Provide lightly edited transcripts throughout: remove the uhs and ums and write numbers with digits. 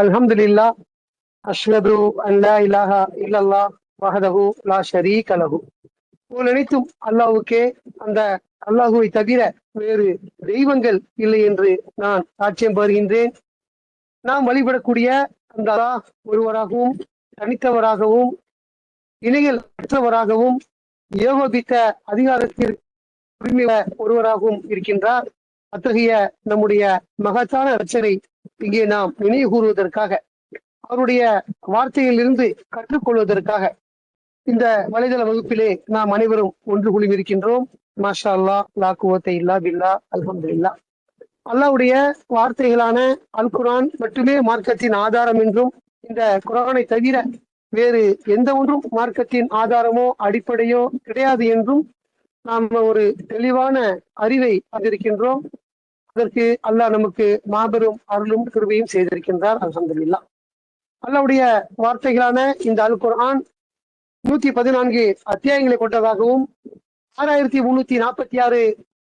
அல்ஹம்துலில்லாஹ் அஷ்ஹது அன் லா இலாஹா இல்லல்லாஹ் வஹ்தஹு லா ஷரீக லஹு. அனைத்தும் அல்லாஹ்வுக்கே, அந்த அல்லாஹுவை தவிர வேறு தெய்வங்கள் இல்லை என்று நான் சாட்சியம் பகர்கின்றேன். நாம் வழிபடக்கூடிய அந்த அல்லாஹ் ஒருவராகவும் தனித்தவராகவும் இணைகள் அற்றவராகவும் ஏகோபித்த அதிகாரத்தில் உரிமை ஒருவராகவும் இருக்கின்றார். அத்தகைய நம்முடைய மகத்தான ரட்சனை இங்கே நாம் நினைவு கூறுவதற்காக, அவருடைய வார்த்தையிலிருந்து கற்றுக்கொள்வதற்காக இந்த வலைதள வகுப்பிலே நாம் அனைவரும் ஒன்று குழுமிருக்கின்றோம். மாஷா அல்லா, லா குவத்தை இல்லா பில்லா, அல்ஹம்துலில்லாஹ். அல்லாஹ்வுடைய வார்த்தைகளான அல் குர்ஆன் மட்டுமே மார்க்கத்தின் ஆதாரம் என்றும், இந்த குர்ஆனை தவிர வேறு எந்த ஒன்றும் மார்க்கத்தின் ஆதாரமோ அடிப்படையோ கிடையாது என்றும் நாம் ஒரு தெளிவான அறிவை அறிந்திருக்கின்றோம். அதற்கு அல்லாஹ் நமக்கு மாபெரும் அருளும் கிருபையும் செய்திருக்கின்றார். அல்ஹம்துலில்லாஹ். அல்லாஹ்வுடைய வார்த்தைகளான இந்த அல் குர்ஆன் 114 அத்தியாயங்களை கொண்டதாகவும் 6346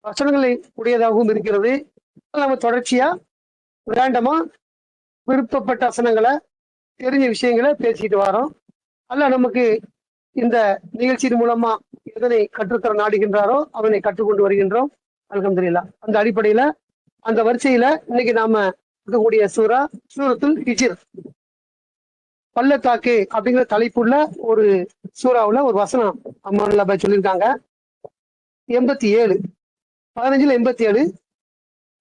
வசனங்களை உடையதாகவும் இருக்கிறது. நம்ம தொடர்ச்சியா ரேண்டமா விருப்பப்பட்ட வசனங்களை, தெரிஞ்ச விஷயங்களை பேசிட்டு வரோம். அல்லாஹ் நமக்கு இந்த நிகழ்ச்சியின் மூலமா எதனை கற்றுத்தர நாடுகின்றாரோ அவனை கற்றுக்கொண்டு வருகின்றோம். அல்ஹம்துலில்லாஹ். அந்த அடிப்படையில, அந்த வரிசையில இன்னைக்கு நாம இருக்கக்கூடிய சூரத்துல் ஹிஜ்ர், பள்ளத்தாக்கு அப்படிங்கிற தலைப்புள்ள ஒரு சூறாவுல ஒரு வசனம் அம்மா சொல்லியிருக்காங்க. 87 15ல 87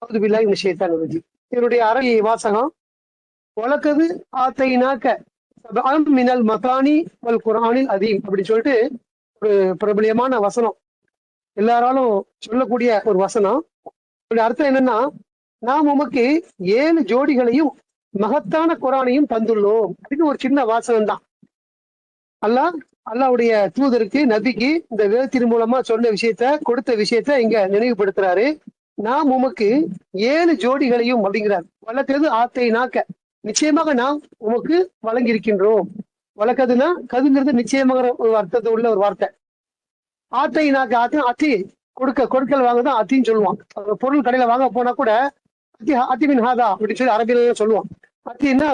அவுது பில்லாஹி மினஷ் ஷைத்தானிர் ரஜீம். இதனுடைய அரை வாசகம், வலக்கது ஆத்தைனாக்க சபஅம் மினல் மதானி வல் குர்ஆனில் அதீம் அப்படின்னு சொல்லிட்டு ஒரு பிரபலியமான வசனம், எல்லாராலும் சொல்லக்கூடிய ஒரு வசனம். இதோட அர்த்தம் என்னன்னா, நாம் உமக்கு 7 ஜோடிகளையும் மகத்தான குர்ஆனையும் தந்துள்ளோம் அப்படின்னு ஒரு சின்ன வாசகம் தான். அல்லாஹ்வுடைய தூதருக்கு, நபிக்கு இந்த வேதத்தின் மூலமா சொன்ன விஷயத்த, கொடுத்த விஷயத்த இங்க நினைவுபடுத்துறாரு. நாம் உமக்கு 7 ஜோடிகளையும் அப்படிங்கிறார். வழக்கது ஆத்தை நாக்க, நிச்சயமாக நாம் உமக்கு வழங்கியிருக்கின்றோம். வழக்கதுன்னா கதுங்கிறது நிச்சயமாக ஒரு அர்த்தத்தை உள்ள ஒரு வார்த்தை. ஆத்தை நாக்க, அத்தி கொடுக்கல் வாங்கதான் அத்தின்னு சொல்லுவான். பொருள் கடையில வாங்க போனா கூட அத்திமின் ஹாதா அப்படின்னு சொல்லி அரபியில சொல்லுவான். அத்தின்னா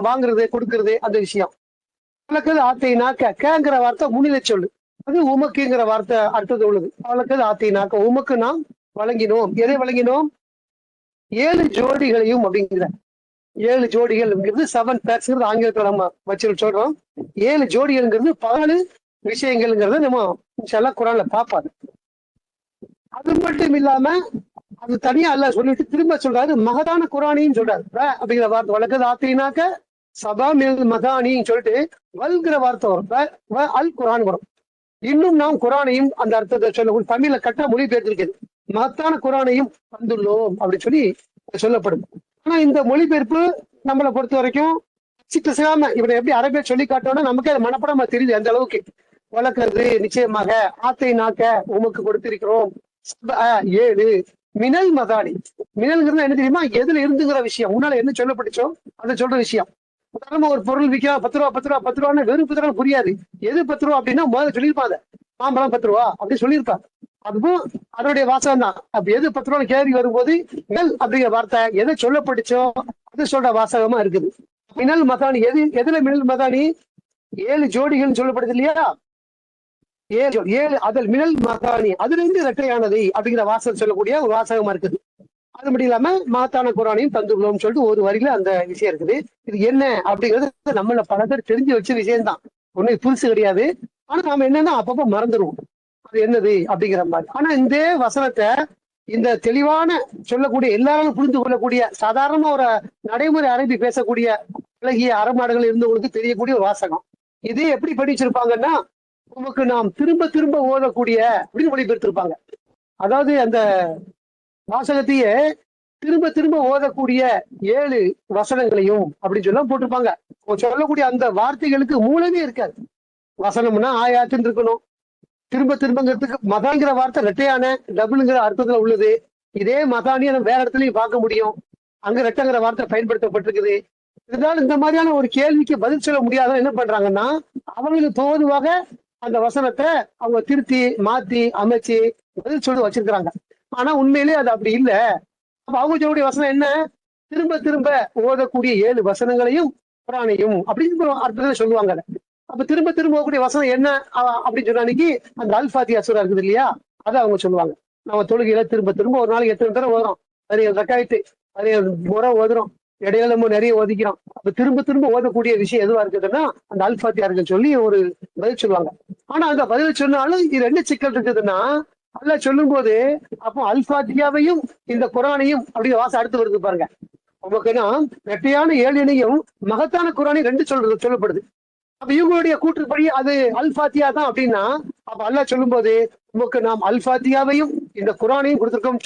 வாங்குறது, கொடுக்கறது, அந்த விஷயம். வழக்கது ஆத்தை நாக்க, கேங்கிற வார்த்தை முன்னிலை சொல்லு, அது உமக்குங்கிற வார்த்தை அர்த்தத்தை உள்ளது. வழக்கது ஆத்தை நாக்க, உமக்கு நாம் வழங்கினோம். எதை வழங்கினோம்? 7 ஜோடிகளையும் அப்படிங்கிற. 7 ஜோடிகள்ங்கிறது 7 பேர்ஸ் ஆங்கிலத்தில் நம்ம வச்சு சொல்றோம். 7 ஜோடிகள்ங்கிறது 14 விஷயங்கள்ங்கிறத நம்ம இன்ஷா குர்ஆன்ல பார்ப்பாரு. அது மட்டும் இல்லாம அது தனியா அல்ல சொல்லிட்டு திரும்ப சொல்றாரு, மகதான குர்ஆனையும் சொல்றாரு. அப்படிங்கிற வார்த்தை வழக்கது ஆத்தினாக்க சபா மினல் மதானின்னு சொல்லிட்டு வல்கிற வார்த்தை வரும், அல் குர்ஆன் வரும். இன்னும் நாம் குர்ஆனையும் அந்த அர்த்தத்தை சொல்ல தமிழ்ல கட்ட மொழிபெயர்த்திருக்கிறது. மகத்தான குர்ஆனையும் தந்துள்ளோம் அப்படின்னு சொல்லி சொல்லப்படுது. ஆனா இந்த மொழிபெயர்ப்பு நம்மளை பொறுத்த வரைக்கும் சிக்காம இவனை எப்படி அரபிய சொல்லி காட்டோம்னா நமக்கு அது மனப்படமா தெரியுது. அந்த அளவுக்கு வளர்க்கறது, நிச்சயமாக ஆத்தை நாக்க உமக்கு கொடுத்திருக்கிறோம். 7 மினல் மதானி. மினல்ங்கிறது என்ன தெரியுமா? எதுல இருந்துங்கிற விஷயம், முன்னால என்ன சொல்லப்பட்டுச்சோ அதை சொல்ற விஷயம். உதாரணமா ஒரு பொருள் விற்கலாம், 10 ரூபா 10 ரூபா 10 ரூபான்னு வெறும் 10 ரூபா புரியாது. எது 10 ரூபா அப்படின்னா முதல்ல சொல்லியிருப்பாங்க, மாம்பழம் 10 ரூபா அப்படின்னு சொல்லியிருப்பாங்க. அதுவும் அதனுடைய வாசகம் தான். அப்ப எது 10 ரூபான்னு கேள்வி வரும்போது மினல் அப்படிங்கிற வார்த்தை எதை சொல்லப்பட்டுச்சோ அது சொல்ற வாசகமா இருக்குது. மினல் மதானி, எதுல மினல் மதானி? 7 ஜோடிகள் சொல்லப்படுது இல்லையா? 7 அதில் மினல் மதானி, அதுல இருந்து இரட்டையானது அப்படிங்கிற வாசகம் சொல்லக்கூடிய ஒரு வாசகமா இருக்குது. அது மட்டும் இல்லாம மகத்தான குர்ஆனையும் தந்துள்ளோம்னு சொல்லிட்டு ஒரு வரியில அந்த விஷயம் இருக்குது. இது என்ன அப்படிங்கிறது நம்மள பல பேர் தெரிஞ்சு வச்ச விஷயம்தான், ஒன்னும் புதுசு கிடையாது. ஆனா நாம என்னன்னா அப்பப்ப மறந்துடுவோம் அது என்னது அப்படிங்கிற மாதிரி. ஆனா இந்த வசனத்தை இந்த தெளிவான சொல்லக்கூடிய, எல்லாரும் புரிந்து கொள்ளக்கூடிய, சாதாரண ஒரு நடைமுறை அரபி பேசக்கூடிய அழகிய அரபு நாடுகள் இருந்தவங்களுக்கு தெரியக்கூடிய ஒரு வாசகம். இதே எப்படி படிச்சிருப்பாங்கன்னா, உமக்கு நாம் திரும்ப திரும்ப ஓதக்கூடிய அப்படின்னு மொழிபெயர்த்திருப்பாங்க. அதாவது அந்த வாசகத்தையே திரும்ப திரும்ப ஓதக்கூடிய 7 வசனங்களையும் அப்படின்னு சொல்ல போட்டிருப்பாங்க. சொல்லக்கூடிய அந்த வார்த்தைகளுக்கு மூலமே இருக்காது. வசனம்னா ஆயாத்துன்னு இருக்கணும். திரும்ப திரும்பங்கிறதுக்கு மதாங்கிற வார்த்தை ரெட்டையான டபுள்ங்கிற அர்த்தத்துல உள்ளது. இதே மதானியை நம்ம வேற இடத்துலயும் பார்க்க முடியும். அங்க ரெட்டைங்கிற வார்த்தை பயன்படுத்தப்பட்டிருக்குது. இருந்தாலும் இந்த மாதிரியான ஒரு கேள்விக்கு பதில் சொல்ல முடியாத என்ன பண்றாங்கன்னா, அவங்களுக்கு தோதுவாக அந்த வசனத்தை அவங்க திருத்தி மாத்தி அமைச்சு பதில் சொல்லி வச்சிருக்கிறாங்க. ஆனா உண்மையிலே அது அப்படி இல்லை. அப்ப அவங்க சொல்லக்கூடிய வசனம் என்ன? திரும்ப திரும்ப ஓதக்கூடிய 7 வசனங்களையும் குரானையும் அப்படின்னு அர்த்தத்தை சொல்லுவாங்க. அப்ப திரும்ப திரும்ப ஓதக்கூடிய வசனம் என்ன அப்படின்னு சொன்ன அன்னைக்கு அந்த அல் ஃபாத்திஹா சூரா இருக்குது இல்லையா, அதை அவங்க சொல்லுவாங்க. நம்ம தொழுகையில திரும்ப திரும்ப ஒரு நாளைக்கு எத்தனை தடவை ஓதுறோம், நிறைய ரக்காயத்து நிறைய முறை ஓதுறோம், இடையில நம்ம நிறைய ஒதுக்கிறோம். அப்ப திரும்ப திரும்ப ஓதக்கூடிய விஷயம் எதுவா இருக்குதுன்னா அந்த அல் ஃபாத்திஹா சொல்லி ஒரு பதில் சொல்லுவாங்க. ஆனா அந்த பதில் சொன்னாலும் இது என்ன சிக்கல் இருக்குதுன்னா, அல்லாஹ் சொல்லும் போது அப்போ அல் ஃபாத்திஹாவையும் இந்த குரானையும் அப்படிங்கிற வாசம் அடுத்து வருது பாருங்க. நமக்குன்னா நெட்டையான 7 இணையும் மகத்தான குரானை 2 சொல்லப்படுது. அப்ப இவங்களுடைய கூற்றுப்படி அது அல் ஃபாத்திஹா தான் அப்படின்னா, அப்ப அல்லாஹ் சொல்லும் போது நமக்கு நாம் அல் ஃபாத்திஹாவையும் இந்த குரானையும் கொடுத்திருக்கோம்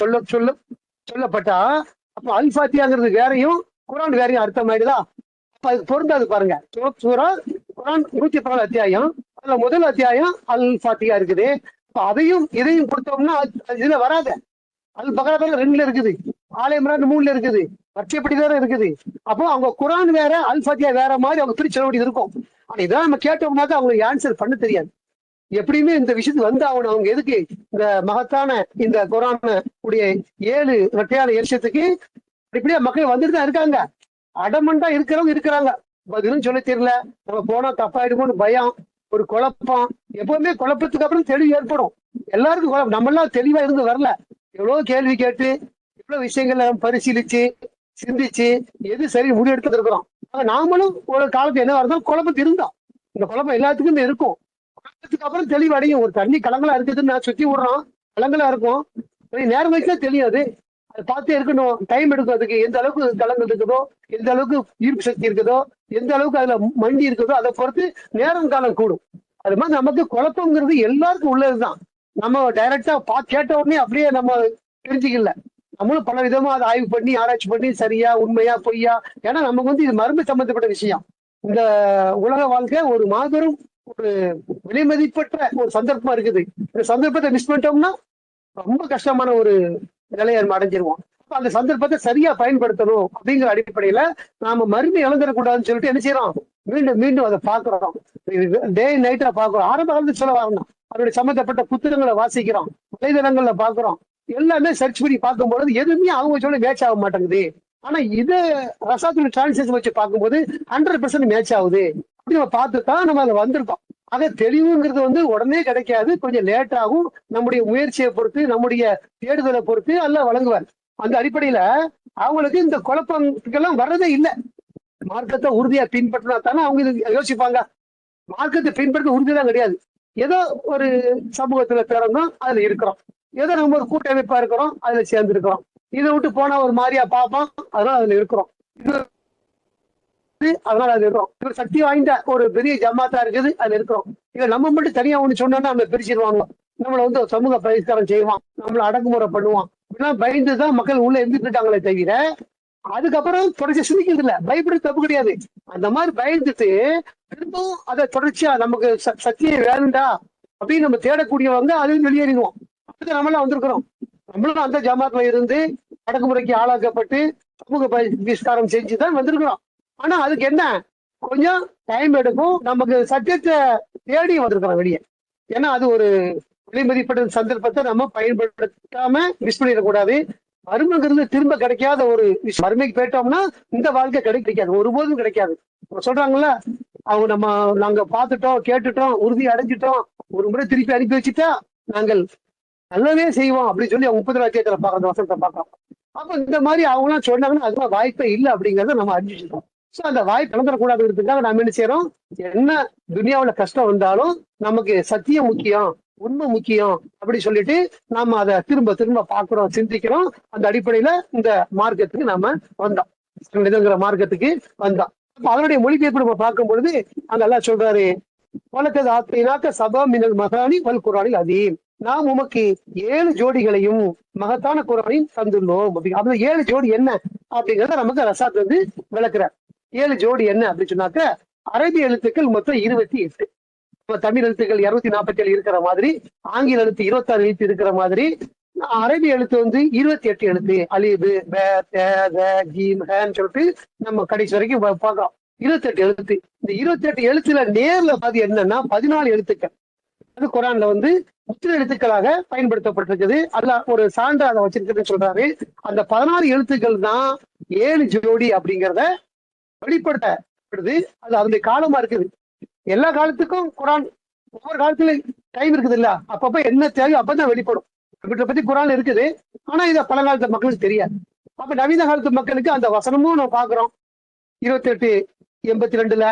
சொல்லப்பட்டா, அப்ப அல் ஃபாத்திஹாங்கிறது வேறையும் குரான் வேறையும் அர்த்தம் ஆயிடுதா? அப்ப அது பொருந்தாது பாருங்க. சூரா குரான் 114 அத்தியாயம், அதுல முதல் அத்தியாயம் அல் ஃபாத்திஹா இருக்குது. அப்ப அதையும் இதையும் கொடுத்தோம்னா இதுல வராது. அல் பக்ரா 2ல இருக்குது, ஆல இம்ரான் 3ல இருக்குது, வரிசைப்படிதான் இருக்குது. அப்போ அவங்க குரான் வேற அல் ஃபாத்திஹா வேற மாதிரி அவங்க பிரிச்சு சொல்ல வேண்டியது இருக்கும். ஆனா இதான் நம்ம கேட்டோம்னாக்கா அவங்களுக்கு ஆன்சர் பண்ண தெரியாது. எப்படியுமே இந்த விஷயத்துக்கு வந்து அவங்க எதுக்கு இந்த மகத்தான இந்த குரான் உடைய 7 ரெட்டையான விஷயத்துக்கு இப்படியே மக்கள் வந்துட்டு தான் இருக்காங்க. அடமண்டா இருக்கிறவங்க இருக்கிறாங்க, பதிலும் சொல்ல தெரியல, நம்ம போனா தப்பாயிடுமோன்னு பயம், ஒரு குழப்பம். எப்பவுமே குழப்பத்துக்கு அப்புறம் தெளிவு ஏற்படும். எல்லாருக்கும் குழப்பம். நம்ம எல்லாம் தெளிவா இருந்து வரல. எவ்வளவு கேள்வி கேட்டு இவ்வளவு விஷயங்களை பரிசீலிச்சு சிந்திச்சு எது சரி முடிவெடுத்து இருக்கிறோம். நாமளும் ஒரு காலத்து என்ன இருந்தாலும் குழப்பத்து இருந்தோம். இந்த குழப்பம் எல்லாத்துக்குமே இருக்கும். குழப்பத்துக்கு அப்புறம் தெளிவு அடையும். ஒரு தண்ணி கலங்களா இருக்குதுன்னு நான் சுத்தி விடுறோம், கலங்களா இருக்கும், நேரம் வயசுல தெரியாது. அதை பார்த்தே இருக்கணும், டைம் எடுக்கும். அதுக்கு எந்த அளவுக்கு கலங்கள் இருக்குதோ, எந்த அளவுக்கு ஈர்ப்பு சக்தி இருக்குதோ, எந்த அளவுக்கு அதுல மண்டி இருக்குதோ அதை பொறுத்து நேரம் காலம் கூடும். அது மாதிரி நமக்கு குழப்பங்கிறது எல்லாருக்கும் உள்ளதுதான். நம்ம டைரக்டா கேட்ட உடனே அப்படியே நம்ம தெரிஞ்சுக்கல. நம்மளும் பல விதமா அதை ஆய்வு பண்ணி ஆராய்ச்சி பண்ணி சரியா உண்மையா பொய்யா, ஏன்னா நமக்கு இது மருந்து சம்பந்தப்பட்ட விஷயம். இந்த உலக வாழ்க்கை ஒரு மாபெரும் ஒரு விலை மதிப்பற்ற ஒரு சந்தர்ப்பமா இருக்குது. இந்த சந்தர்ப்பத்தை மிஸ் பண்ணிட்டோம்னா ரொம்ப கஷ்டமான ஒரு நிலையை நம்ம அடைஞ்சிருவோம். அந்த சந்தர்ப்பத்தை சரியா பயன்படுத்தணும் அப்படிங்கிற அடிப்படையில நாம மறுமை இழந்துடக்கூடாதுன்னு சொல்லிட்டு என்ன செய்யறோம், மீண்டும் மீண்டும் அதை பாக்குறோம். டே நைட்டா பாக்குறோம். ஆரம்ப காலத்துல சொல்ல வரணும், அதனுடைய சம்பந்தப்பட்ட புத்தகங்களை வாசிக்கிறோம், வலைதளங்கள்ல பாக்குறோம். எல்லாமே சர்ச் பண்ணி பார்க்கும்போது எதுவுமே அவங்க சொல்ல மேட்ச் ஆக மாட்டேங்குது. ஆனா இது ரசாத்துல டிரான்ஸ்லேஷன் வச்சு பார்க்கும்போது 100% மேட்ச் ஆகுது. அப்படி நம்ம பார்த்துதான் நம்ம அதை வந்திருக்கோம். ஆக தெளிவுங்கிறது உடனே கிடைக்காது, கொஞ்சம் லேட் ஆகும். நம்முடைய முயற்சியை பொறுத்து நம்முடைய தேடுதலை பொறுத்து எல்லாம் வழங்குவார். அந்த அடிப்படையில அவங்களுக்கு இந்த குழப்பத்துக்கெல்லாம் வர்றதே இல்லை. மார்க்கத்தை உறுதியா பின்பற்றினா தானே அவங்க இது யோசிப்பாங்க. மார்க்கத்தை பின்பற்ற உறுதிதான் கிடையாது. ஏதோ ஒரு சமூகத்துல பிறந்தோம், அதுல இருக்கிறோம். ஏதோ நம்ம ஒரு கூட்டமைப்பா இருக்கிறோம், அதுல சேர்ந்து இருக்கிறோம். இதை விட்டு போனா ஒரு மாதிரியா பார்ப்போம், அதனால அதுல இருக்கிறோம். அதனால அது இருக்கிறோம். இவர் சக்தி வாய்ந்த ஒரு பெரிய ஜமாத்தா இருக்குது, அதுல இருக்கிறோம். இதை நம்ம மட்டும் தனியா ஒண்ணு சொன்னோம்னா நம்ம பிரிச்சிருவாங்க. நம்மள சமூக பரிஷ்காரம் செய்வான், நம்மள அடக்குமுறை பண்ணுவான். இப்படிலாம் பயந்துதான் மக்கள் உள்ள இருந்துட்டாங்களே தவிர அதுக்கப்புறம் தொடர்ச்சி சிந்திக்கிறது இல்ல. பயப்படுறது தப்பு கிடையாது. அந்த மாதிரி பயந்துட்டு திரும்பவும் அதை தொடர்ச்சியா நமக்கு சத்தியம் வேணுண்டா அப்படின்னு நம்ம தேடக்கூடியவங்க அதுவும் வெளியேறிடுவோம். அதுக்கு நம்மளாம் வந்திருக்கிறோம். நம்மளும் அந்த ஜமாத்துல இருந்து அடக்குமுறைக்கு ஆளாக்கப்பட்டு சமூக பரிஷ்காரம் செஞ்சுதான் வந்திருக்கிறோம். ஆனா அதுக்கு என்ன, கொஞ்சம் டைம் எடுக்கும். நமக்கு சத்தியத்தை தேடி வந்திருக்கிறோம் வெளியே. ஏன்னா அது ஒரு விலைமதிப்பட்ட சந்தர்ப்பத்தை நம்ம பயன்படுத்தாம மிஸ் பண்ணிடக்கூடாது. மருமைங்கிறது திரும்ப கிடைக்காத ஒரு விஷயம். மருமைக்கு போயிட்டோம்னா இந்த வாழ்க்கை கிடைக்காது, ஒருபோதும் கிடைக்காது. சொல்றாங்கல்ல, அவங்க நாங்க பார்த்துட்டோம், கேட்டுட்டோம், உறுதி அடைஞ்சிட்டோம், ஒரு முறை திருப்பி அனுப்பி வச்சுட்டா நாங்கள் நல்லவே செய்வோம் அப்படின்னு சொல்லி அவங்க 30 அத்தியாயத்துல அந்த வசனத்தை பார்க்கறோம். அப்ப இந்த மாதிரி அவங்க எல்லாம் சொன்னாங்கன்னா அதுதான் வாய்ப்பே இல்லை அப்படிங்கறத நம்ம அறிஞ்சிட்டோம். சோ அந்த வாய்ப்பு இழந்துடக்கூடாதுங்கிறதுக்காக நம்ம என்ன செய்யறோம், என்ன துனியாவுல கஷ்டம் வந்தாலும் நமக்கு சத்தியம் முக்கியம், உண்மை முக்கியம் அப்படி சொல்லிட்டு நாம அதை திரும்ப திரும்ப பாக்குறோம், சிந்திக்கிறோம். அந்த அடிப்படையில இந்த மார்க்கத்துக்கு நாம வந்தோம், மார்க்கத்துக்கு வந்தோம். அப்ப அதனுடைய மொழிபெயர்ப்பு நம்ம பார்க்கும் பொழுது அங்க எல்லாம் சொல்றாரு, வழக்கது ஆத்தினாக்க சபா மினல் மகானி வல் குரானில் அதீம், நாம் உமக்கு 7 ஜோடிகளையும் மகத்தான குரானில் தந்துள்ளோம். அப்படி 7 ஜோடி என்ன அப்படிங்கறத நமக்கு ரசாத் விளக்குறார். 7 ஜோடி என்ன அப்படின்னு சொன்னாக்க, அரபிய எழுத்துக்கள் மொத்தம் 28. தமிழ் எழுத்துக்கள் 247 இருக்கிற மாதிரி, ஆங்கில எழுத்து 26 எழுத்து இருக்கிற மாதிரி, அரபிய எழுத்து 28 எழுத்து. அலிபு சொல்லிட்டு நம்ம கடைசி வரைக்கும் பார்க்கலாம். 28 எழுத்து. இந்த 28 எழுத்துல நேர்ல பாதி என்னன்னா 14 எழுத்துக்கள். அது குரான்ல வந்து முத்திரை எழுத்துக்களாக பயன்படுத்தப்பட்டிருக்குது. அதுல ஒரு சான்று அதை வச்சிருக்குதுன்னு சொல்றாரு. அந்த 14 எழுத்துக்கள் தான் 7 ஜோடி அப்படிங்கிறத வெளிப்படுத்தப்படுது. அது அதனுடைய காலமா இருக்குது. எல்லா காலத்துக்கும் குரான் ஒவ்வொரு காலத்துல டைம் இருக்குது இல்ல, அப்பப்ப என்ன தேவை அப்பதான் வெளிப்படும். கம்ப்யூட்டரை பத்தி குரான் இருக்குது, ஆனா இத பழங்காலத்து மக்களுக்கு தெரியாது. அப்ப நவீன காலத்து மக்களுக்கு அந்த வசனமும் நம்ம பாக்குறோம். 2882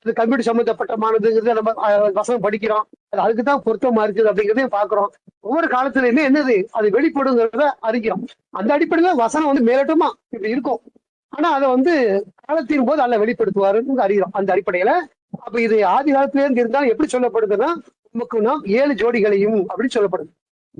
அது கம்ப்யூட்டர் சம்பந்தப்பட்டமானதுங்கிறத நம்ம வசனம் படிக்கிறோம். அது அதுக்குதான் பொருத்தமா இருக்குது அப்படிங்கிறதையும் பாக்குறோம். ஒவ்வொரு காலத்துலயுமே என்னது அது வெளிப்படுங்கிறத அறிக்கிறோம். அந்த அடிப்படையில வசனம் வந்து மேலோட்டமா இப்படி இருக்கும், ஆனா அதை வந்து காலத்தின் போது அல்ல வெளிப்படுத்துவாருன்னு அறிகிறோம். அந்த அடிப்படையில அப்ப இது ஆதி காலத்துல இருந்து இருந்தாலும் எப்படி சொல்லப்படுதுன்னா, நமக்கு நாம் 7 ஜோடிகளையும் அப்படின்னு சொல்லப்படுது.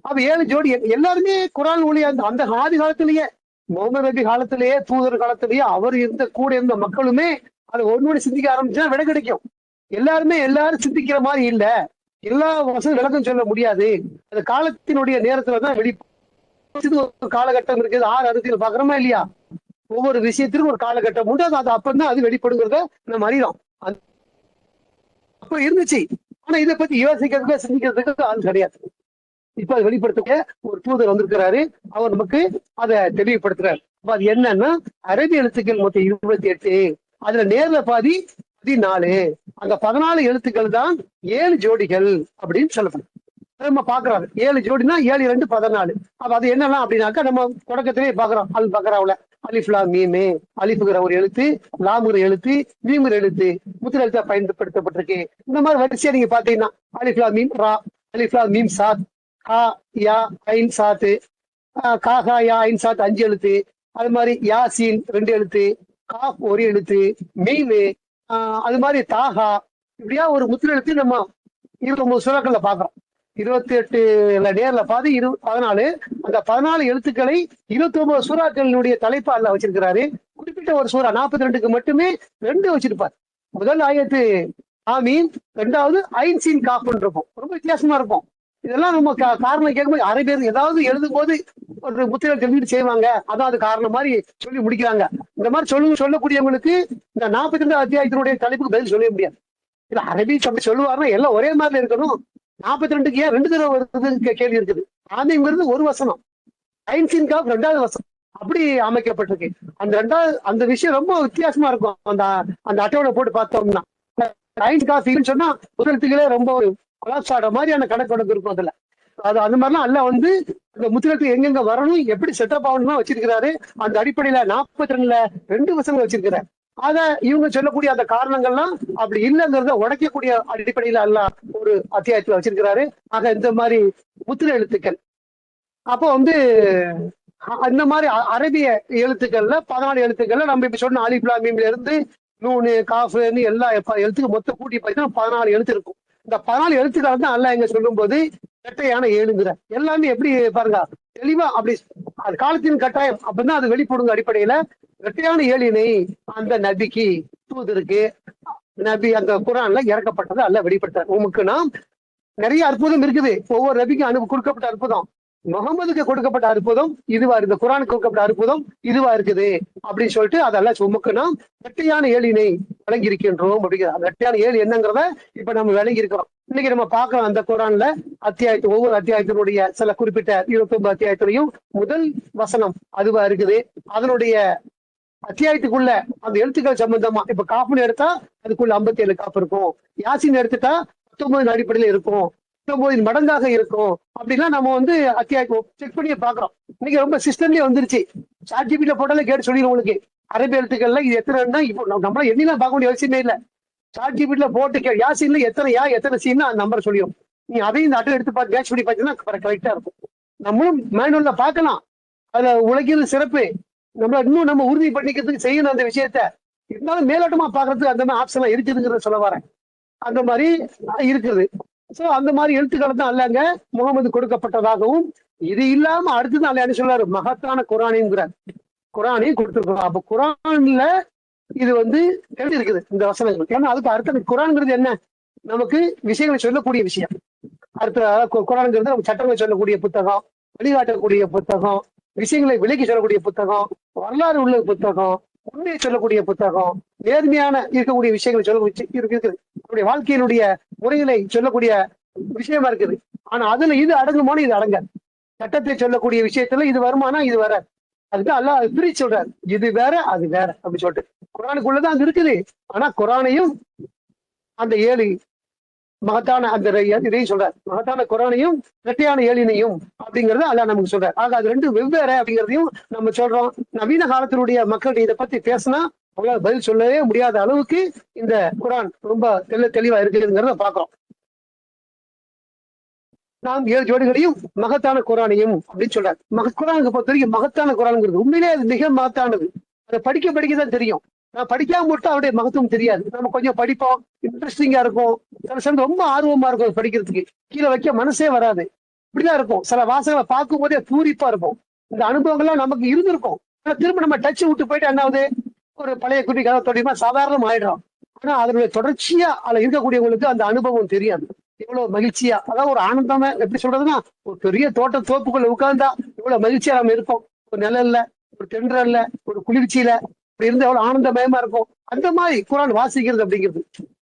அப்ப 7 ஜோடி எல்லாருமே குரான் ஒளி அந்த அந்த ஆதி காலத்திலேயே முகமது நபி காலத்திலேயே தூதர் காலத்திலேயே அவர் இருந்த கூட இருந்த மக்களுமே அதை ஒன்னொன்னு சிந்திக்க ஆரம்பிச்சா விடை கிடைக்கும். எல்லாரும் சிந்திக்கிற மாதிரி இல்ல, எல்லா வசதியும் விளக்கம் சொல்ல முடியாது. அந்த காலத்தினுடைய நேரத்துலதான் ஒரு காலகட்டம் இருக்குது. 6 அறுதியில் பாக்குறோமா இல்லையா? ஒவ்வொரு விஷயத்திற்கும் ஒரு காலகட்டம் உண்டு. அது அப்பதான் அது வெளிப்படுங்கிறத நம்ம அறிகிறோம். அப்ப இருந்துச்சு, ஆனா இதை பத்தி யோசிக்கிறதுக்கு சிந்திக்கிறதுக்கு ஆள் கிடையாது. இப்ப அது வெளிப்படுத்த ஒரு தூதர் வந்திருக்கிறாரு, அவர் நமக்கு அதை தெளிவுபடுத்துறாரு. அப்ப அது என்னன்னா அரபி எழுத்துக்கள் மொத்தம் 28, அதுல நேர்ல பாதி 14, அந்த 14 எழுத்துக்கள் தான் 7 ஜோடிகள் அப்படின்னு சொல்லப்படும். நம்ம பாக்குறாரு 7 ஜோடினா 7 2 14. அப்ப அது என்னெல்லாம் அப்படின்னாக்கா நம்ம தொடக்கத்திலேயே பாக்குறோம். அல் பக்ராவுல அலிஃப்லா மீமே, அலிஃபுங்கிற ஒரு எழுத்து, லாமுங்கிற எழுத்து, மீமுங்கிற எழுத்து முத்திர எழுத்தா பயன்படுத்தப்பட்டிருக்கு. இந்த மாதிரி வரிசையா நீங்க பாத்தீங்கன்னா அலிஃப்லா மீம் ரா, அலிஃப்லா மீம் சாத், ஹா யா ஐன் சாத்து, காஹா யா ஐன் சாத் 5 எழுத்து, அது மாதிரி யாசீன் 2 எழுத்து, காப் 1 எழுத்து, மீமு, அது மாதிரி தாஹா, இப்படியா ஒரு முத்திர எழுத்து நம்ம 29 சூறாக்கள்ல பாக்குறோம். 28 நேர்ல பாதி 14. அந்த 14 எழுத்துக்களை 29 சூறாக்களினுடைய தலைப்பா அல்ல வச்சிருக்கிறாரு. குறிப்பிட்ட ஒரு சூறா 42க்கு மட்டுமே 2 வச்சிருப்பார். முதல் ஆயத்து ஆமீன், 2வது ஐன்சீன் காப்புன்னு இருக்கும். ரொம்ப வித்தியாசமா இருக்கும். இதெல்லாம் நம்ம காரணம் கேட்கும்போது அரபியர் ஏதாவது எழுதும் போது ஒரு முத்திரை தெரிஞ்சுட்டு செய்வாங்க, அதான் அது காரணம் மாதிரி சொல்லி முடிக்கிறாங்க. இந்த மாதிரி சொல்லக்கூடியவங்களுக்கு இந்த 42 அத்தியாயத்தினுடைய தலைப்புக்கு பதில் சொல்ல முடியாது. இல்ல அரபி அப்படி சொல்லுவாருன்னா எல்லாம் ஒரே மாதிரி இருக்கணும். 42க்கு ஏன் 2 தடவை வருது கேள்வி இருக்குது. ஆமிங்கிறது ஒரு வசனம், ஐன்சீன் காப் 2வது வசனம், அப்படி அமைக்கப்பட்டிருக்கு. அந்த 2வது அந்த விஷயம் ரொம்ப வித்தியாசமா இருக்கும். அந்த அந்த அட்டவணை போட்டு பார்த்தோம்னா ஐன்ஸ் காஃபின்னு சொன்னா முதலத்துகளே ரொம்ப ஒரு கொலாப்சாட மாதிரியான கணக்கு இருக்கும். அதுல அது அந்த மாதிரிலாம் அல்ல வந்து அந்த முத்திரத்துக்கு எங்கெங்க வரணும், எப்படி செட்டப் ஆகணும்னா வச்சிருக்கிறாரு. அந்த அடிப்படையில 42ல 2 வசனங்கள் வச்சிருக்கிறார். அத இவங்க சொல்லக்கூடிய அந்த காரணங்கள்லாம் அப்படி இல்லைங்கிறத உடைக்கக்கூடிய அடிப்படையில அல்ல ஒரு அத்தியாயத்துல வச்சிருக்கிறாரு. ஆக இந்த மாதிரி முத்திரை எழுத்துக்கள் அப்போ வந்து இந்த மாதிரி அரபிய எழுத்துக்கள்ல 14 எழுத்துக்கள்ல நம்ம இப்ப சொன்ன அலிஃப் லாம் மீம்ல இருந்து நூனு காஃப்னு எல்லா எழுத்துக்கு மொத்தம் கூட்டி பார்த்தீங்கன்னா 14 எழுத்து இருக்கும். இந்த 14 எழுத்துக்கள் தான் அல்லாஹ் எங்க சொல்லும் போது இரட்டையான 7ங்கிற எல்லாமே எப்படி பாருங்க தெளிவா அப்படி அது காலத்தின் கட்டாயம் அப்படின்னா அது வெளிப்படுங்க அடிப்படையில இரட்டையான 7 அந்த நபிக்கு தூதருக்கு நபி அந்த குரான்ல இறக்கப்பட்டது அல்லாஹ் வெளிப்படுத்தார். உமக்கு நாம் நிறைய அற்புதம் இருக்குது. ஒவ்வொரு நபிக்கும் கொடுக்கப்பட்ட அற்புதம், முகமதுக்கு கொடுக்கப்பட்ட அற்புதம் இதுவா இருக்கு, குரானுக்கு கொடுக்கப்பட்ட அற்புதம் இதுவா இருக்குது அப்படின்னு சொல்லிட்டு அதெல்லாம் உமக்கு நாம் இரட்டையான 7 வழங்கி இருக்கின்றோம் அப்படிங்கிற அந்த இரட்டையான 7 என்னங்கிறத இப்ப நம்ம விளங்கி இருக்கிறோம். இன்னைக்கு நம்ம பார்க்கலாம் அந்த குரான்ல அத்தியாயத்து ஒவ்வொரு அத்தியாயத்தினுடைய சில குறிப்பிட்ட 29 அத்தியாயத்திலையும் முதல் வசனம் அதுவா இருக்குது. அதனுடைய அத்தியாயத்துக்குள்ள அந்த எழுத்துக்கள் சம்பந்தமா இப்ப காப்புன்னு எடுத்தா அதுக்குள்ள 57 காப்பு இருக்கும். யாசின் எடுத்துட்டா 19 அடிப்படையில இருக்கும், 19 மடங்காக இருக்கும். அப்படின்னா நம்ம வந்து அத்தியாயம் செக் பண்ணி பாக்குறோம். இன்னைக்கு ரொம்ப சிஸ்டம்லயே வந்துருச்சு. சாட்ஜிபில போட்டாலே கேட்டு சொல்லிடும் உங்களுக்கு அரபி எழுத்துக்கள்ல இது எத்தனைன்னா இப்போ நம்மளால எண்ணிலாம் பார்க்க வேண்டிய அவசியமே இல்லை. சாட்ஜிபில போட்டு யாசின்ல எத்தனை எத்தனை சீன்னா அந்த நம்பர் சொல்லிடும். நீ அதையும் இந்த அட்டை எடுத்து பார்த்து கேட்ச் பண்ணி பார்த்தீங்கன்னா கரெக்டா இருக்கும். நம்மளும் மேனுவல்ல பார்க்கலாம், அதுல உழைக்கிறது சிறப்பு. இன்னும் நம்ம உறுதி பண்ணிக்கிறதுக்கு செய்யணும் அந்த விஷயத்த. இருந்தாலும் மேலோட்டமா பாக்குறதுக்கு அந்த மாதிரி ஆப்ஷன் இருக்குதுங்கிறத சொல்ல வரேன். அந்த மாதிரி இருக்குது. சோ அந்த மாதிரி எழுத்துக்களை தான் அல்லங்க முகமது கொடுக்கப்பட்டதாகவும் இது இல்லாம அடுத்தது அல்ல என்ன சொல்றாரு, மகத்தான குரானிங்கிறார். குரானையும் கொடுத்துருக்கோம். அப்ப குரான்ல இது வந்து எழுதி இருக்குது இந்த வசனங்கள். ஏன்னா அதுக்கு அர்த்தம் குரான்ங்கிறது என்ன, நமக்கு விஷயங்களை சொல்லக்கூடிய விஷயம். அடுத்த குரான்ங்கிறது நம்ம சட்டங்களை சொல்லக்கூடிய புத்தகம், வழிகாட்டக்கூடிய புத்தகம், விஷயங்களை விலக்கி சொல்லக்கூடிய புத்தகம், வரலாறு உள்ள புத்தகம், உண்மையை சொல்லக்கூடிய புத்தகம், நேர்மையான இருக்கக்கூடிய விஷயங்களை சொல்ல இருக்குது. நம்முடைய வாழ்க்கையினுடைய முறைகளை சொல்லக்கூடிய விஷயமா இருக்குது. ஆனா அதுல இது அடங்குமானு இது அடங்காது. சட்டத்தை சொல்லக்கூடிய விஷயத்துல இது வருமானா இது வராது. அதுக்கு அல்லாஹ் பிரிச்சு சொல்றாரு, இது வேற அது வேற அப்படின்னு சொல்லிட்டு. குரானுக்குள்ளதான் அது இருக்குது. ஆனா குரானையும் அந்த 7 மகத்தான அந்த இதையும் சொல்றாரு. மகத்தான குரானையும் இரட்டையான ஏழினையும் அப்படிங்கறத அல்லாஹ் நமக்கு சொல்றாரு. ஆக அது ரெண்டு வெவ்வேறு அப்படிங்கிறதையும் நம்ம சொல்றோம். நவீன காலத்தினுடைய மக்கள் இதை பத்தி பேசினா அவங்களால பதில் சொல்லவே முடியாத அளவுக்கு இந்த குரான் ரொம்ப தெளிவா இருக்குங்கிறத பாக்குறோம். நாம் 7 ஜோடிகளையும் மகத்தான குரானையும் அப்படின்னு சொல்றாரு. குரானுக்கு பொறுத்த வரைக்கும் மகத்தான குரானுங்கிறது உண்மையிலே அது மிக மகத்தானது. அதை படிக்கதான் தெரியும். நான் படிக்காம மட்டும் அவருடைய மகத்துவம் தெரியாது. நம்ம கொஞ்சம் படிப்போம், இன்ட்ரெஸ்டிங்கா இருக்கும், சில சமயம் ரொம்ப ஆர்வமா இருக்கும் படிக்கிறதுக்கு, கீழே வைக்க மனசே வராது, இப்படிதான் இருக்கும். சில வாசங்களை பார்க்கும் போதே பூரிப்பா இருக்கும். இந்த அனுபவங்கள்லாம் நமக்கு இருந்திருக்கும். ஆனா திரும்ப நம்ம டச் விட்டு போயிட்டு என்னாவது ஒரு பழைய குட்டி கதை தொடர்மா சாதாரணம் ஆயிடுறோம். ஆனா அதனுடைய தொடர்ச்சியா அதுல இருக்கக்கூடியவங்களுக்கு அந்த அனுபவம் தெரியாது. இவ்வளவு மகிழ்ச்சியா, அதாவது ஒரு ஆனந்தமா, எப்படி சொல்றதுன்னா, ஒரு பெரிய தோப்புக்குள்ள உட்கார்ந்தா இவ்வளவு மகிழ்ச்சியா நம்ம இருப்போம். ஒரு நிழல்ல, ஒரு தென்றல்ல, ஒரு குளிர்ச்சியில இப்படி இருந்து எவ்வளவு ஆனந்தமயமா இருக்கும். அந்த மாதிரி குரான் வாசிக்கிறது அப்படிங்கிறது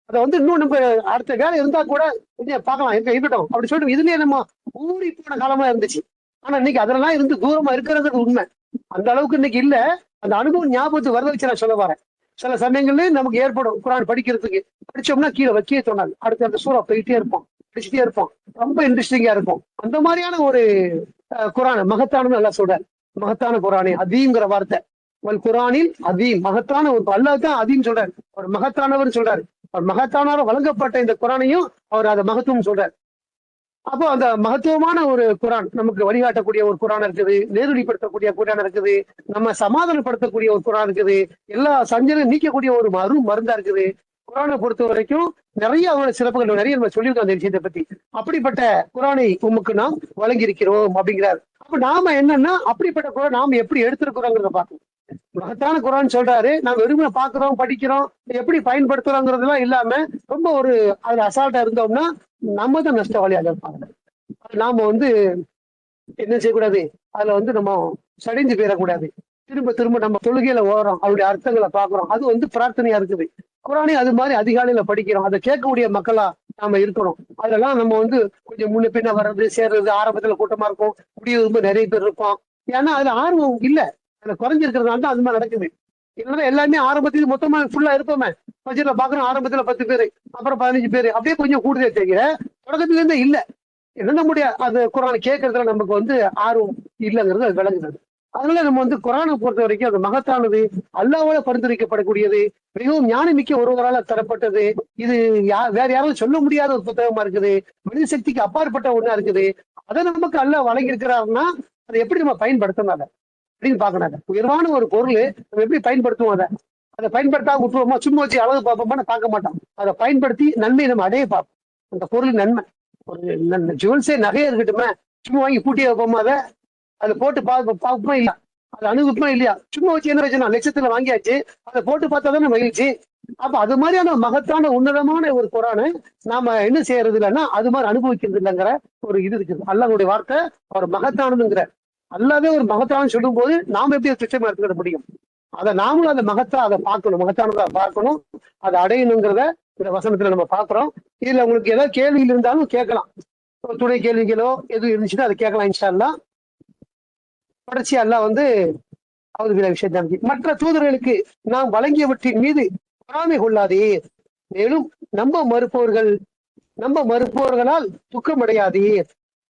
அதை இன்னும் நம்ம அடுத்த வேலை இருந்தா கூட கொஞ்சம் பார்க்கலாம், இருக்கட்டும் அப்படி சொல்லிட்டு இதுலயே நம்ம ஊறி போன காலமா இருந்துச்சு. ஆனா இன்னைக்கு அதெல்லாம் இருந்து தூரமா இருக்கிறது உண்மை. அந்த அளவுக்கு இன்னைக்கு இல்ல. அந்த அனுபவம் ஞாபகத்துக்கு வரத வச்சு நான் சொல்ல வரேன். சில சமயங்கள்ல நமக்கு ஏற்படும் குரான் படிக்கிறதுக்கு, படிச்சோம்னா கீழே வைக்கவே தோணாது. அடுத்த அந்த சூறா போயிட்டே இருப்போம், படிச்சுட்டே இருப்போம், ரொம்ப இன்ட்ரெஸ்டிங்கா இருக்கும். அந்த மாதிரியான ஒரு குரான் மகத்தானு நல்லா சொல்றாரு. மகத்தான குரானே அதீம்ங்கிற வார்த்தை குரானில் அதீம், மகத்தான ஒரு அல்லாஹ் தான் அதீம் சொல்றாரு. அவர் மகத்தானவர் சொல்றாரு. அவர் மகத்தானவர் வழங்கப்பட்ட இந்த குரானையும் அவர் அதை மகத்துவம் சொல்றாரு. அப்போ அந்த மகத்துவமான ஒரு குரான், நமக்கு வழிகாட்டக்கூடிய ஒரு குரான் இருக்குது, நேரடிப்படுத்தக்கூடிய குரான் இருக்குது, நம்ம சமாதானப்படுத்தக்கூடிய ஒரு குரான் இருக்குது, எல்லா சஞ்சலம் நீக்கக்கூடிய ஒரு மருந்தா இருக்குது. குரானை பொறுத்த வரைக்கும் நிறைய அவரோட சிறப்புகள் நிறைய நம்ம சொல்லியிருக்கோம் அந்த விஷயத்தை பத்தி. அப்படிப்பட்ட குரானை உமக்கு நாம் வழங்கி இருக்கிறோம் அப்படிங்கிறார். அப்ப நாம என்னன்னா அப்படிப்பட்ட குரான் நாம எப்படி எடுத்திருக்கிறோங்கிறத பார்க்கணும். மகத்தான குரான் சொல்றாரு, நாம வெறுமனை பாக்குறோம், படிக்கிறோம், எப்படி பயன்படுத்துறோங்கிறதுலாம் இல்லாம ரொம்ப ஒரு அதுல அசால்ட்டா இருந்தோம்னா நம்ம தான் நஷ்டவாளியாக இருப்பாங்க. நாம என்ன செய்யக்கூடாது, அதுல நம்ம சடைஞ்சு போயிடக்கூடாது. திரும்ப திரும்ப நம்ம தொழுகையில ஓடுறோம், அவருடைய அர்த்தங்களை பாக்குறோம், அது பிரார்த்தனையா இருக்குது. குரானே அது மாதிரி அதிகாலையில படிக்கிறோம், அதை கேட்கக்கூடிய மக்களா நாம இருக்கணும். அதெல்லாம் நம்ம கொஞ்சம் முன்ன பின்ன வர்றது சேர்றது, ஆரம்பத்துல கூட்டமா இருக்கும், முடிவு ரொம்ப நிறைய பேர் இருப்போம். ஏன்னா அதுல ஆர்வம் இல்ல, அதுல குறைஞ்சிருக்கிறதுனால தான் அது மாதிரி நடக்குது. இல்லைன்னா எல்லாமே ஆரம்பத்துக்கு மொத்தமா ஃபுல்லா இருப்போமே, பட்ஜெட்ல பாக்குறோம் ஆரம்பத்துல 10 பேரு, அப்புறம் 15 பேரு, அப்படியே கொஞ்சம் கூடுதே தெரிகிற தொடக்கத்துல இருந்தே இல்ல. என்ன முடியாது, அது குரான் கேட்கறதுல நமக்கு ஆர்வம் இல்லைங்கிறது அது விளங்குது. அதனால நம்ம குரானை பொறுத்த வரைக்கும் அது மகத்தானது, அல்லாஹ்வால பரிந்துரைக்கப்படக்கூடியது, மிகவும் ஞானமிக்க ஒருவரால தரப்பட்டது. இது வேற யாரும் சொல்ல முடியாத ஒரு புத்தகமா இருக்குது, மனித சக்திக்கு அப்பாற்பட்ட ஒண்ணா இருக்குது. அதை நமக்கு அல்லாஹ் வழங்கி இருக்கிறாருன்னா அதை எப்படி நம்ம பயன்படுத்தணும் அப்படின்னு பாக்கணும். உயர்வான ஒரு பொருள் நம்ம எப்படி பயன்படுத்துவோம், அதை பயன்படுத்தாம விட்டுருவோமா, சும்மா வச்சு அளவு பார்ப்போம்னு பார்க்க மாட்டோம். அதை பயன்படுத்தி நன்மையை நம்ம அடைய பார்ப்போம். அந்த பொருள் நன்மை, ஒரு ஜுவல்ஸே நகையா இருக்கட்டுமே, சும்மா வாங்கி பூட்டியே வைப்போமா, அதை போட்டு பார்ப்போமா இல்ல, அது அனுபவிப்போமா இல்லையா, சும்மா வச்சு என்ன வச்சுனா லட்சத்துல வாங்கியாச்சு, அதை போட்டு பார்த்தா தானே மகிழ்ச்சி. அப்ப அது மாதிரியான மகத்தான உன்னதமான ஒரு குரானை நாம என்ன செய்யறது இல்லைன்னா அது மாதிரி அனுபவிக்கிறது இல்லைங்கிற ஒரு இது இருக்குது. அல்லாஹ்வுடைய வார்த்தை அவர் மகத்தானதுங்கிற, அல்லாவே ஒரு மகத்தான சொல்லும் போது நாம எப்படி துச்சமா எடுத்துக்கிட முடியும்? அதை நாமளும் அந்த அதை பார்க்கணும், மகத்தானதா பார்க்கணும், அதை அடையணுங்கிறத இந்த வசனத்துல நம்ம பாக்குறோம். இதுல உங்களுக்கு ஏதாவது கேள்விகள் இருந்தாலும் கேட்கலாம், துணை கேள்விகளோ எதுவும் இருந்துச்சுன்னா அதை கேட்கலாம். இன்ஷா அல்லாஹ் தொடர்ச்சி அல்லாஹ் அவர்கள் விஷயம் மற்ற தூதர்களுக்கு நாம் வழங்கியவற்றின் மீது பொறாமை கொள்ளாதே, மேலும் நம்ப மறுப்பவர்களால் துக்கமடையாதே,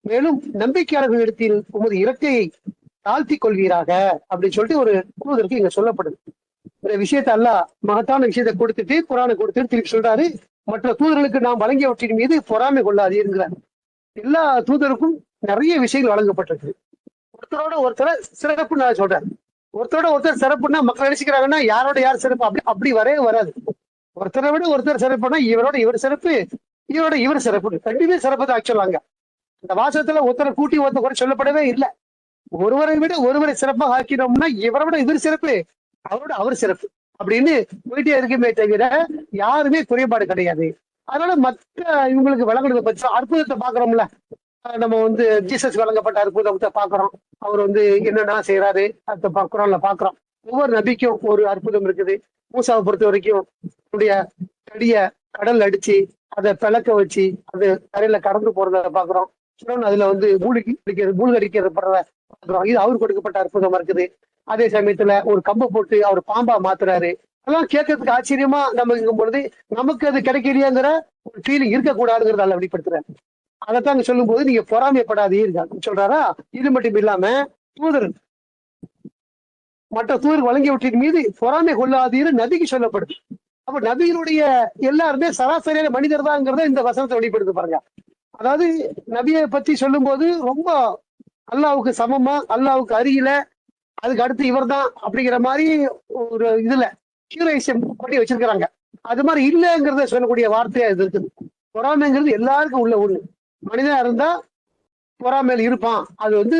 மேலும் நம்பிக்கையாளர்களிடத்தில் உமது இறக்கையை தாழ்த்தி கொள்வீராக அப்படின்னு சொல்லிட்டு ஒரு தூதருக்கு இங்க சொல்லப்படுது. இந்த விஷயத்த அல்லாஹ் மகத்தான விஷயத்தை கொடுத்துட்டு குரானை கொடுத்துட்டு திருப்பி சொல்றாரு, மற்ற தூதர்களுக்கு நாம் வழங்கியவற்றின் மீது பொறாமை கொள்ளாதீங்கிறார். எல்லா தூதருக்கும் நிறைய விஷயங்கள் வழங்கப்பட்டிருக்கு. ஒருத்தரோட ஒருத்தர சிறப்பு நான் சொல்றேன். ஒருத்தரோட ஒருத்தர் சிறப்புன்னா மக்கள் நினைச்சுக்கிறாங்கன்னா யாரோட யார் சிறப்பு, அப்படி வரவே வராது. ஒருத்தரை விட ஒருத்தர் சிறப்புனா இவரோட இவர் சிறப்பு, இவரோட இவர் சிறப்பு, ரெண்டுமே சிறப்பு தான் ஆக்சுவலாங்க. இந்த வாசகத்துல ஒருத்தரை கூட்டி ஒருத்தர் குறை சொல்லப்படவே இல்லை. ஒருவரை விட ஒருவரை சிறப்பாக ஆக்கினோம்னா இவரை விட இவர் சிறப்பு, அவரோட அவர் சிறப்பு அப்படின்னு போயிட்டே இருக்குமே தவிர யாருமே குறைபாடு கிடையாது. அதனால மற்ற இவங்களுக்கு வழங்குறத பற்றி அற்புதத்தை பாக்குறோம்ல, நம்ம ஜீசஸ் வழங்கப்பட்ட அற்புதத்தை பாக்குறோம். அவர் என்னென்ன செய்யறாரு அந்த குரான்ல பாக்குறோம். ஒவ்வொரு நபிக்கும் ஒரு அற்புதம் இருக்குது. மூசாவை பொறுத்த வரைக்கும் தன்னுடைய கடிய கடல் அடிச்சு அதை பிளக்க வச்சு அது கரையில கடந்து போறத பாக்குறோம். இன்னொன்னு அதுல வந்து மூழ்கடிக்கிறது பாக்குறோம். இது அவர் கொடுக்கப்பட்ட அற்புதமா இருக்குது. அதே சமயத்துல ஒரு கம்பை போட்டு அவர் பாம்பா மாத்துறாரு. அதெல்லாம் கேட்கறதுக்கு ஆச்சரியமா நம்ம இருக்கும் பொழுது நமக்கு அது கிடைக்கலையாங்கிற ஒரு ஃபீலிங் இருக்கக்கூடாதுங்கிறதால வெளிப்படுத்துறாரு. அதைத்தான் சொல்லும் போது நீங்க பொறாமைப்படாதீர்கள் சொல்றாரா. இது மட்டும் இல்லாம தூதர் மற்ற தூதர் வழங்கியவற்றின் மீது பொறாமை கொள்ளாதீர் நபிக்கு சொல்லப்படுது. அப்ப நபியினுடைய எல்லாருமே சராசரியான மனிதர் தான்ங்கிறத இந்த வசனத்தை வெளிப்படுத்து பாருங்க. அதாவது நபியை பத்தி சொல்லும் போது ரொம்ப அல்லாவுக்கு சமமா, அல்லாவுக்கு அருகில, அதுக்கு அடுத்து இவர் தான் அப்படிங்கிற மாதிரி ஒரு இதுல ஹீரோயிசம் பண்ணி வச்சிருக்கிறாங்க. அது மாதிரி இல்லைங்கிறத சொல்லக்கூடிய வார்த்தையா இது இருக்குது. பொறாமைங்கிறது எல்லாருக்கும் உள்ள ஒண்ணு. மனிதனா இருந்தா பொறாமையில இருப்பான். அது வந்து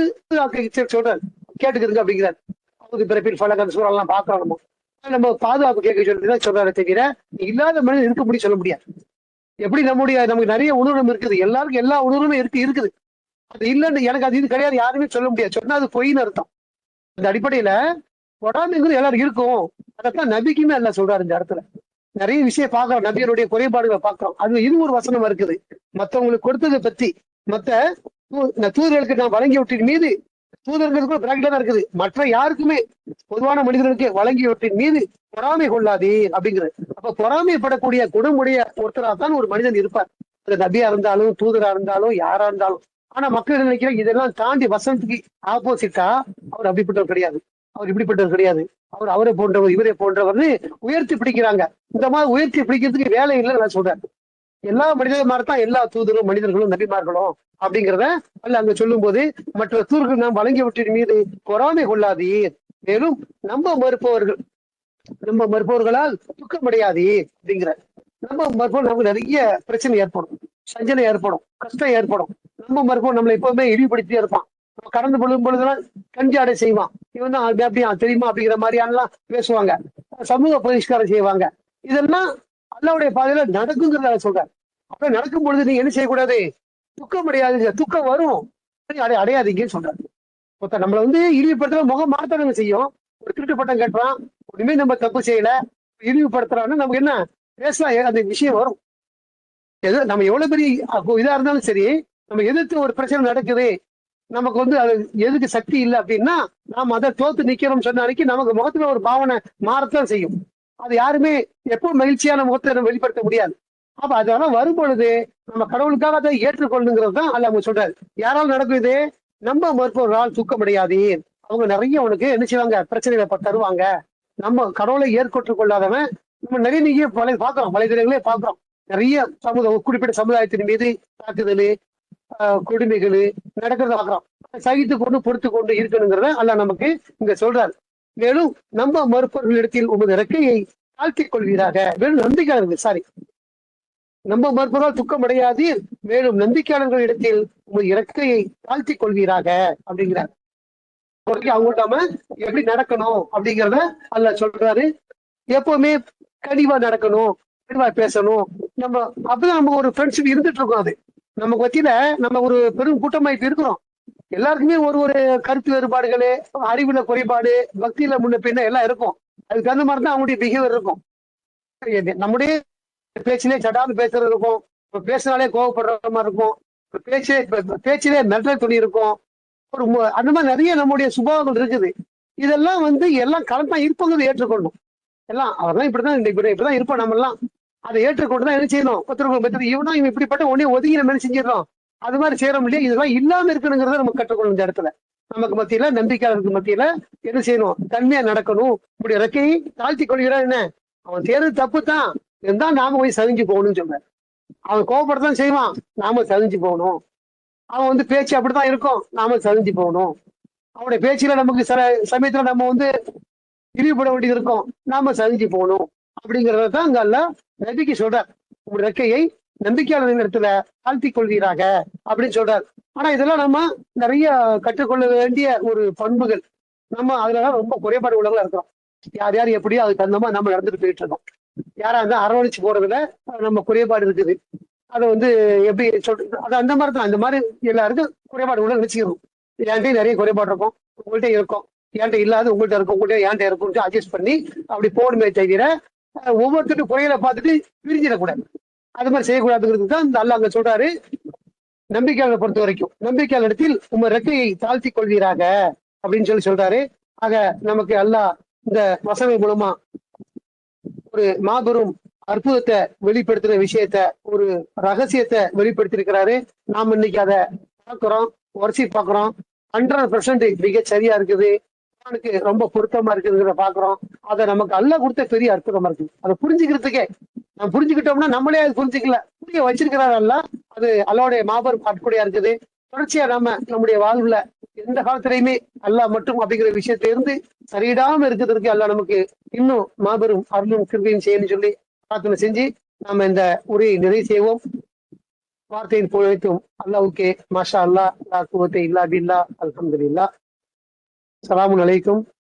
சொல்றாரு, கேட்டுக்கிறதுங்க அப்படிங்கிறார். அவருக்கு பிறப்பில் பலகன் சூழலாம் பாக்குறோம். நம்ம பாதுகாப்பு கேட்க சொல்லிதான் சொல்றாரு தவிர இல்லாத மனிதன் இருக்க முடியும் சொல்ல முடியாது. எப்படி நமக்கு நிறைய உணர்வு இருக்குது, எல்லாருக்கும் எல்லா உணர்வுமே இருக்குது. அது இல்லைன்னு எனக்கு அது இது கிடையாது யாருமே சொல்ல முடியாது. சொன்னா அது பொய்ன்னு அர்த்தம். அந்த அடிப்படையில பொறாமைங்கிறது எல்லாரும் இருக்கும். அதைத்தான் நபிக்குமே எல்லாம் சொல்றாரு. இந்த இடத்துல நிறைய விஷயம் பாக்குறோம், நபியருடைய குறைபாடுகளை பாக்குறோம். அது இது ஒரு வசனம் இருக்குது. மத்தவங்களுக்கு கொடுத்ததை பத்தி மத்த தூதர்களுக்கு நான் வழங்கியவற்றின் மீது, தூதர்களுக்கு பிராக்கெட்ல தான் இருக்குது, மற்ற யாருக்குமே பொதுவான மனிதர்களுக்கு வழங்கியவற்றின் மீது பொறாமை கொள்ளாதே அப்படிங்கிறது. அப்ப பொறாமைப்படக்கூடிய குணமுடைய ஒருத்தரா தான் ஒரு மனிதன் இருப்பார். அது நபியா இருந்தாலும் தூதரா இருந்தாலும் யாரா இருந்தாலும். ஆனா மக்கள் நினைக்கிற இதெல்லாம் தாண்டி வசனத்துக்கு ஆப்போசிட்டா அவர் அப்படிப்பட்டவர் கிடையாது, அவர் இப்படிப்பட்டவர் கிடையாது, அவர் அவரை போன்றவர் இவரை போன்றவர்னு உயர்த்தி பிடிக்கிறாங்க. இந்த மாதிரி உயர்த்தி பிடிக்கிறதுக்கு வேலை இல்லைன்னு நான் சொல்றேன். எல்லா மனிதர் தான் எல்லா தூதரும் மனிதர்களும் நபிமார்களும் அப்படிங்கிறத அல்ல அங்க சொல்லும் போது மற்ற தூதர்கள் நாம் வழங்கியவற்றின் மீது பொறாமை கொள்ளாதீர், மேலும் நம்ம மறுப்பவர்களால் துக்கமடையாதே அப்படிங்கிற. நம்ம மறுப்போம் நமக்கு நிறைய பிரச்சனை ஏற்படும், சஞ்சலம் ஏற்படும், கஷ்டம் ஏற்படும். நம்ம மறுப்போம் நம்மளை எப்பவுமே இழிவுபடுத்தியே இருப்பான். நம்ம கடந்து கொள்ளும் பொழுதுலாம் கஞ்சாடை செய்வான், இவன் தான் அப்படியா தெரியுமா அப்படிங்கிற மாதிரியானலாம் பேசுவாங்க, சமூக பரிஷ்காரம் செய்வாங்க. இதெல்லாம் அல்லாவுடைய பாதையில நடக்குங்கிறத சொல்றாரு. அப்ப நடக்கும் பொழுது நீங்க என்ன செய்யக்கூடாது, துக்கம் அடையாதீங்க. துக்கம் வரும், அடையாதீங்கன்னு சொல்றாரு. ஒருத்தர் நம்மளை வந்து இழிவுபடுத்துற முகம் மாத்தவங்க செய்யும். ஒரு திருட்டு பட்டம் கட்டுறான், ஒண்ணுமே நம்ம தப்பு செய்யல, இழிவுபடுத்துறான்னு நமக்கு என்ன பேசலாம், அந்த விஷயம் வரும். நம்ம எவ்வளவு பெரிய இதா இருந்தாலும் சரி, நம்ம எதிர்த்து ஒரு பிரச்சனை நடக்குது, நமக்கு வந்து அது எதுக்கு சக்தி இல்லை அப்படின்னா நாம அதை தோத்து நிக்கிறோம் சொன்ன அன்னைக்கு நமக்கு முகத்துல ஒரு பாவனை மாறத்தான் செய்யும். அது யாருமே எப்போ மகிழ்ச்சியான முகத்தை நம்ம வெளிப்படுத்த முடியாது. அப்ப அதெல்லாம் வரும் பொழுது நம்ம கடவுளுக்காக அதை ஏற்றுக்கொள்ளுங்கிறது தான் அல்ல அவங்க சொல்றாரு. யாராலும் நடக்குது, நம்ம மறுப்பவர்களால் துக்கமடையாது. அவங்க நிறைய உனக்கு என்ன செய்வாங்க, பிரச்சனைகளை தருவாங்க. நம்ம கடவுளை ஏற்கொற்றுக் கொள்ளாதவன் நம்ம நிறைய நீங்க பாக்குறோம், வலைதளங்களே பாக்குறோம். நிறைய குறிப்பிட்ட சமுதாயத்தின் மீது தாக்குதல், கொடுமைகள் நடக்கிறத பாக்குறோம். சகித்து கொண்டு பொறுத்து கொண்டு இருக்கணுங்கிறத அல்ல நமக்கு இங்க சொல்றாரு. மேலும் நம்ம மறுப்பவர்களிடத்தில் உமது இறக்கையை தாழ்த்திக் கொள்வீராக. மேலும் நம்பிக்கையாளர்கள் நம்ம மறுப்பவர்கள் துக்கம் அடையாது, மேலும் நம்பிக்கையாளர்கள் இடத்தில் உமது இறக்கையை தாழ்த்திக் கொள்வீராக அப்படிங்கிறார். அவங்கள்ட்ட நம்ம எப்படி நடக்கணும் அப்படிங்கிறத அல்ல சொல்றாரு. எப்பவுமே கனிவா நடக்கணும், கனிவா பேசணும். நம்ம அப்பதான் நம்ம ஒரு ஃப்ரெண்ட்ஷிப் இருந்துட்டு இருக்கோம். அது நம்ம மத்தியில நம்ம ஒரு பெரும் கூட்டமாயிட்டு இருக்கிறோம். எல்லாருக்குமே ஒரு ஒரு கருத்து வேறுபாடுகளு, அறிவுல குறைபாடு, பக்தியில முன்ன பின்ன எல்லாம் இருக்கும். அதுக்கு தகுந்த மாதிரி தான் அவங்களுடைய பிஹேவியர் இருக்கும். நம்முடைய பேச்சிலே சடான்னு பேசுறது இருக்கும், பேசினாலே கோவப்படுற மாதிரி இருக்கும், பேச்சிலே மிரட்டல் துணி இருக்கும். ஒரு அந்த மாதிரி நிறைய நம்முடைய சுபாவங்கள் இருக்குது. இதெல்லாம் வந்து எல்லாம் கலந்தா இருப்பவங்க ஏற்றுக்கொள்ளணும். எல்லாம் அவர்லாம் இப்படிதான் இருப்போம். நம்ம எல்லாம் அதை ஏற்றுக்கொண்டுதான் என்ன செய்யணும், இவனா இவன் இப்படிப்பட்ட உடனே ஒதுங்கி நம்ம என்ன செஞ்சிடறோம், அது மாதிரி செய்யறோம் இல்லையா. இதெல்லாம் இல்லாம இருக்கணுங்கிறத நம்ம கற்றுக்கொள்ளும். இந்த இடத்துல நமக்கு மத்தியில, நம்பிக்கையாளருக்கு மத்தியில என்ன செய்யணும், தன்மையா நடக்கணும். இப்படி இறக்கையை தாழ்த்தி கொள்கிறான். என்ன அவன் தேர்வு தப்பு தான் இருந்தா நாம போய் சதிஞ்சு போகணும்னு சொல்றாரு. அவன் கோபப்படத்தான் செய்வான், நாம சதிஞ்சு போகணும். அவன் வந்து பேச்சு அப்படித்தான் இருக்கும், நாம சதிஞ்சு போகணும். அவனுடைய பேச்சுல நமக்கு சில சமயத்துல நம்ம வந்து இழிவுபட வேண்டியது இருக்கும், நாம சதிஞ்சு போகணும். அப்படிங்கிறத தான் அங்க அல்ல நபிக்கு சொல்றார். உங்களுடைய இறக்கையை நம்பிக்கையாளர்கள் இடத்துல தாழ்த்தி கொள்வீராக அப்படின்னு சொல்றாரு. ஆனா இதெல்லாம் நம்ம நிறைய கற்றுக்கொள்ள வேண்டிய ஒரு பண்புகள். நம்ம அதுலதான் ரொம்ப குறைபாடு உள்ளவங்களா இருக்கிறோம். யார் யார் எப்படியோ அதுக்கு தகுந்த மாதிரி நம்ம நடந்துட்டு போயிட்டு இருக்கோம். யாரா இருந்தா அரவணைச்சு போறதுல நம்ம குறைபாடு இருக்குது. அதை வந்து எப்படி சொல்றது, அது அந்த மாதிரி தான். அந்த மாதிரி எல்லாருக்கும் குறைபாடு உள்ள நினைச்சுக்கணும். என்கிட்ட நிறைய குறைபாடு இருக்கும், உங்கள்கிட்ட இருக்கும். என்கிட்ட இல்லாத உங்கள்கிட்ட இருக்கும், உங்கள்கிட்ட என்கிட்ட இருக்கும், அட்ஜஸ்ட் பண்ணி அப்படி போகணுமே தவிர ஒவ்வொருத்தரும் குறைகளை பார்த்துட்டு பிரிஞ்சிடக்கூடாது. அது மாதிரி செய்யக்கூடாதுங்கிறது தான் இந்த அல்லாஹ் அங்க சொல்றாரு. நம்பிக்கையாளரை பொறுத்த வரைக்கும் நம்பிக்கையாளர் இடத்தில் உங்க ரெக்கையை தாழ்த்தி கொள்வீராக அப்படின்னு சொல்றாரு. ஆக நமக்கு அல்லாஹ் இந்த வசனம் மூலமா ஒரு மாபெரும் அற்புதத்தை வெளிப்படுத்துற விஷயத்த, ஒரு ரகசியத்தை வெளிப்படுத்திருக்கிறாரு. நாம் இன்னைக்கு அதை பார்க்கிறோம், உரசி பார்க்கிறோம். 100% மிக சரியா இருக்குது, அவனுக்கு ரொம்ப பொருத்தமா இருக்குதுங்கிறத பாக்குறோம். அதை நமக்கு அல்லாஹ் கொடுத்த பெரிய அற்புதமா இருக்கு. அதை புரிஞ்சுக்கிறதுக்கே நம்ம புரிஞ்சுக்கிட்டோம்னா நம்மளே அது புரிஞ்சுக்கல, புரிய வச்சிருக்கிறாரு அல்லாஹ். அது அல்லாஹ்வுடைய மாபெரும் அற்புடையா இருக்குது. தொடர்ச்சியா நாம நம்முடைய வாழ்வுல எந்த காலத்திலையுமே அல்லாஹ் மட்டும் அப்படிங்கிற விஷயத்துல இருந்து சரியிடாம இருக்கிறதுக்கு அல்லாஹ் நமக்கு இன்னும் மாபெரும் அருளும் கிருபையும் செய்யணும்னு சொல்லி பிரார்த்தனை செஞ்சு நாம இந்த உரையை நிறைவு செய்வோம். வார்த்தையின் போய்த்தும் அல்லாஹ்வுக்கே. மாஷா அல்லாஹ், லா குவத்த இல்லா பில்லா, அல்ஹம்துலில்லாஹ். ஸலாமுன் அலைக்கும்